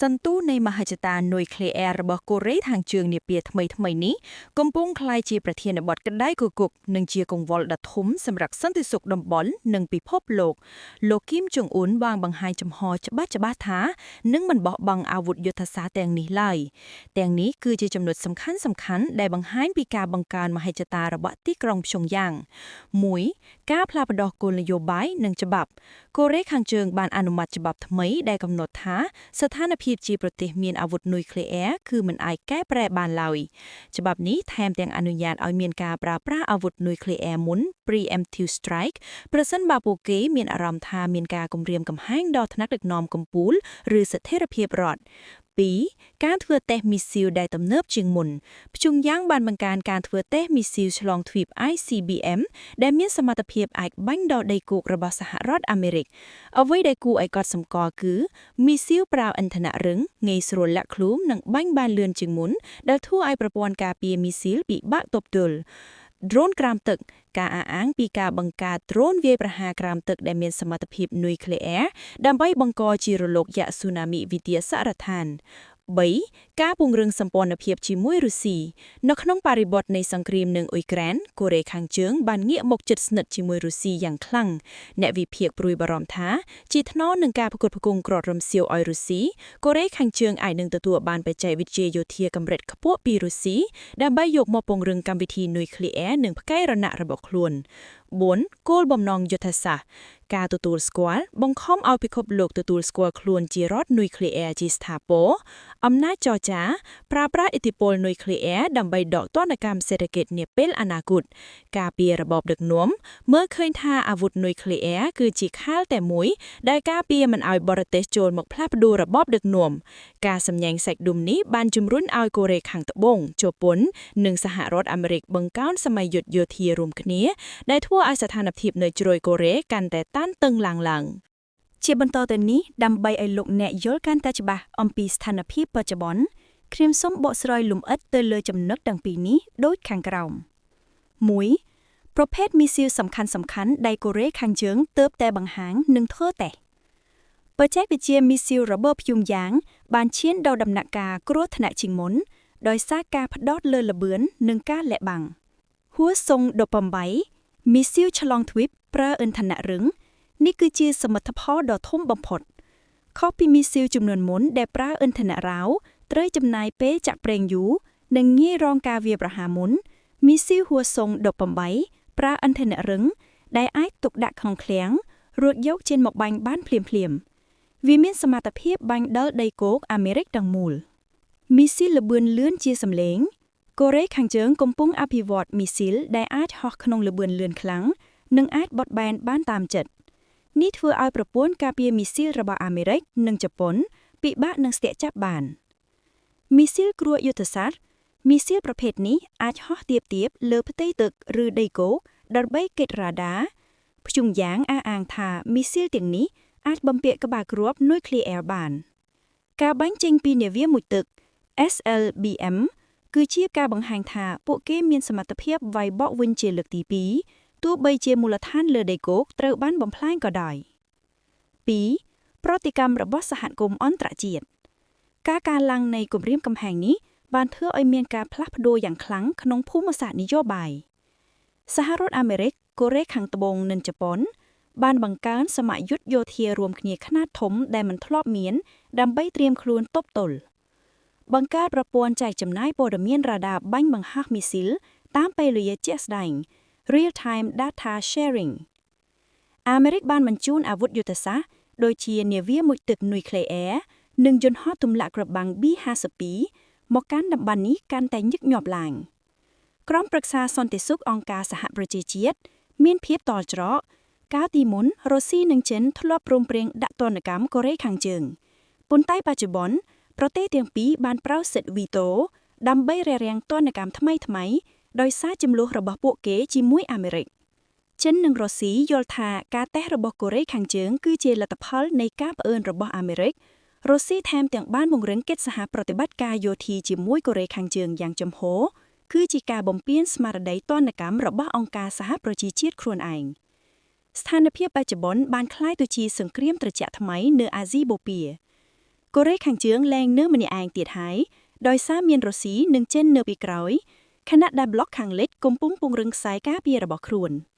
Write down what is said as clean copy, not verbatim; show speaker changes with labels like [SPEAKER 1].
[SPEAKER 1] សន្ទុះនៃមហិច្ឆតានុយក្លេអ៊ែររបស់កូរ៉េខាងជើងនាពេលថ្មីនេះកំពុងក្លាយជាប្រធានបទក្តីគគុកនិងជាកង្វល់ដ៏ធំសម្រាប់សន្តិសុខតំបន់និងពិភពលោកគីមចុងអ៊ុនបានបង្ហាញចំហច្បាស់ថានឹងមិនបោះបង់អាវុធយុទ្ធសាស្ត្រទាំងនេះឡើយទាំងនេះគឺជាចំណុចសំខាន់ដែលបង្ហាញពីការបង្កើនមហិច្ឆតារបស់ទីក្រុងព្យុងយ៉ាង1ការផ្លាស់ប្តូរគោលនយោបាយនិងច្បាប់កូរ៉េខាងជើងបានអនុម័តច្បាប់ថ្មីដែលកំណត់ថាស្ថានភាពជាប្រទេសមានអាវុធនុយក្លេអ៊ែរគឺមិនអាចកែប្រែបានឡើយច្បាប់នេះថែមទាំងអនុញ្ញាតឲ្យមានការប្រើប្រាស់អាវុធនុយក្លេអ៊ែរមុន preemptive strike ប្រសិនបើពួកគេមានអារម្មណ៍ថាមានការគំរាមកំហែងដល់ថ្នាក់ដឹកនាំកំពូលឬស្ថិរភាពរដ្ឋ2ការធ្វើតេស្តមីស៊ីលដែលទំនើបជាងមុនព្យុងយ៉ាងបានបង្កើនការធ្វើតេស្តមីស៊ីលឆ្លងទ្វីប ICBM ដែលមានសមត្ថភាពអាចបាញ់ដល់ដីគោករបស់សហរដ្ឋអាមេរិកអ្វីដែលគួរឲ្យកត់សម្គាល់គឺមីស៊ីលប្រើឥន្ធនៈរឹងងាយស្រួលលាក់ខ្លួននិងបាញ់បានលឿនជាងមុនដែលធ្វើឲ្យប្រព័ន្ធការពារមីស៊ីលពិបាកទប់ទល់drone ក្រាមទឹកការអះអាងពីការបង្កើត drone វាយប្រហារក្រាមទឹកដែលមានសមត្ថភាពនុយក្លេអ៊ែរដើម្បីបង្កជារលកយក្សស៊ូណាមីវិទ្យាសាស្ត្រដ្ឋាន3ការពង្រឹងសម្ព័ន្ធភាពជាមួយរុស្ស៊ីនៅក្នុងបរិបទនៃសង្គ្រាមនឹងអ៊ុយក្រែនកូរ៉េខាងជើងបានងាកមកជិតស្និទ្ធជាមួយរុស្ស៊ីយ៉ាងខ្លាំងអ្នកវិភាគព្រួយបារម្ភថាជាថ្នូរនឹងការប្រកួតប្រជែងក្រត់រំសៀវឲ្យរុស្ស៊ីកូរ៉េខាងជើងអាចនឹងទទួលបានបច្ចេកវិទ្យាយោធាកម្រិតខ្ពស់ពីរុស្ស៊ីដើម្បីយកមកពង្រឹងកម្មវិធីនុយក្លេអ៊ែរនិងផ្កាយរណៈរបស់ខ្លួន4គោលបំណងយុទ្ធសាស្ត្រការទទួលស្គាល់បង្ខំឲ្យពិភពលោកទទួលស្គាល់ខ្លួនជារដ្ឋនុយក្លេអ៊ែរជាស្ថាពរអំណាចចរចាប្រើប្រាស់ឥទ្ធិពលនុយក្លេអ៊ែរដើម្បីដកទណ្ឌកម្មសេដ្ឋកិច្ចនាពេលអនាគតការពាររបបដឹកនាំមើលឃើញថាអាវុធនុយក្លេអ៊ែរគឺជាខែលតែមួយដែលការពារមិនឲ្យបរទេសចូលមកផ្លាស់ប្តូររបបដឹកនាំការសម្ញែងសាច់ដុំនេះបានជំរុញឲ្យកូរ៉េខាងត្បូងជប៉ុននិងសហរដ្ឋអាមេរិកបង្កើនសម័យយុទ្ធយោធារួមគ្នាដែលធ្វើឲ្យស្ថានភាពនៅជ្រោយកូរ៉េកាន់តែតានតឹងឡើងជាបន្តទៅនេះដើម្បីឲ្យលោកអ្នកយល់កាន់តែច្បាស់អំពីស្ថានភាពបច្ចុប្បន្នខ្ញុំសូមបកស្រាយលម្អិតទៅលើចំណុចទាំងពីរនេះដូចខាងក្រោម1ប្រភេទមីស៊ីលសំខាន់ដែលកូរ៉េខាងជើងទើបតែបង្ហាញនិងធ្វើតេស្តបច្ចេកវិទ្យាមីស៊ីលរបបព្យុងយ៉ាងបានឈានដល់ដំណាក់កាលគ្រោះថ្នាក់ជាងមុនដោយសារការផ្ដោតលើល្បឿននិងការលាក់បាំងហួសុង18មីស៊ីលឆ្លងទ្វីបប្រើឥន្ធនៈរឹងនេះគឺជាសមិទ្ធផលដ៏ធំបំផុតខុសពីមីស៊ីលចំនួនមុនដែលប្រើឥន្ធនៈរ៉ាវត្រូវចំណាយពេលចាក់ប្រេងយូរនិងងាយរងការវាយប្រហារមុនមីស៊ីលហួសុង18ប្រើឥន្ធនៈរឹងដែលអាចទុកដាក់ក្នុងឃ្លាំងរួចយកចេញមកបាញ់បានភ្លាមវាមានសមត្ថភាពបាញ់ដល់ដីគោកអាមេរិកទាំងមូលមីស៊ីលល្បឿនលឿនជាសម្លេងកូរ៉េខាងជើងកំពុងអភិវឌ្ឍមីស៊ីលដែលអាចហោះក្នុងល្បឿនលឿនខ្លាំងនិងអាចបត់បែនបានតាមចិត្តនេះធ្វើឲ្យប្រព័ន្ធការពារមីស៊ីលរបស់អាមេរិកនិងជប៉ុនពិបាកនឹងស្ទាក់ចាប់បានមីស៊ីលគ្រួយុទ្ធសាស្ត្រមីស៊ីលប្រភេទនេះអាចហោះទាបលើផ្ទៃទឹកឬដីគោកដើម្បីគេចរ៉ាដាព្យុងយ៉ាងអះអាងថាមីស៊ីលទាំងនេះអាចបំពាក់ក្បាលគ្រាប់នុយក្លេអ៊ែរបានការបាញ់ចេញពីនាវាមុជទឹក SLBM គឺជាការបង្ហាញថាពួកគេមានសមត្ថភាពវាយបកវិញជាលើកទី2ទោះបីជាមូលដ្ឋានលើដីគោកត្រូវបានបំផ្លាញក៏ដោយ2ប្រតិកម្មរបស់សហគមន៍អន្តរជាតិការកើនឡើងនៃគម្រាមកំហែងនេះបានធ្វើឲ្យមានការផ្លាស់ប្តូរយ៉ាងខ្លាំងក្នុងភូមិសាស្ត្រនយោបាយសហរដ្ឋអាមេរិកកូរ៉េខាងត្បូងនិងជប៉ុនបានបង្កើនសម័យយុទ្ធយោធារួមគ្នាខ្នាតធំដែលមិនធ្លាប់មានដើម្បីត្រៀមខ្លួនទប់ទល់បង្កើតប្រព័ន្ធចែកចំណាយព័ត៌មានរ៉ាដាបាញ់បង្ហោះមីស៊ីលតាមពេលវេលាជាក់ស្ដែង Real Time Data Sharing អាមេរិកបានបញ្ជូនអាវុធយុទ្ធសាស្ត្រដូចជានាវាមុជទឹកនុយក្លេអ៊ែរនិងយន្តហោះទម្លាក់គ្រាប់បាំង B-52 មកកាន់តំបន់នេះកាន់តែញឹកញាប់ឡើងក្រុមប្រឹក្សាសន្តិសុខអង្គការសហប្រជាជាតិមានភាពតល់ច្រកកាលពីមុនរុស្ស៊ីនិងចិនធ្លាប់ព្រមព្រៀងដាក់ទណ្ឌកម្មកូរ៉េខាងជើងប៉ុន្តែបច្ចុប្បន្នប្រទេសទាំងពីរបានប្រើសិទ្ធិវីតូដើម្បីរារាំងទណ្ឌកម្មថ្មីដោយសារចំនួនរបស់ពួកគេជាមួយអាមេរិកចិននិងរុស្ស៊ីយល់ថាការតេស្តរបស់កូរ៉េខាងជើងគឺជាលទ្ធផលនៃការផ្អើលរបស់អាមេរិករុស្ស៊ីថែមទាំងបានពង្រឹងកិច្ចសហប្រតិបត្តិការយោធាជាមួយកូរ៉េខាងជើងយ៉ាងចំហគឺជាការបំពានស្មារតីទណ្ឌកម្មរបស់អង្គការសហប្រជាជាតិខ្លួនឯងស្ថានភាពបច្ចុប្បន្នបានក្លាយទៅជាសង្គ្រាមត្រជាក់ថ្មីនៅអាស៊ីបូព៌ា
[SPEAKER 2] កូរ៉េខាងជើងលែងនៅម្នាក់ឯងទៀតហើយដោយសារមានរុស្ស៊ីនិងចិននៅពីក្រោយខណៈដែលប្លុកខាងលិចកំពុងពង្រឹងខ្សែការពាររបស់ខ្លួន។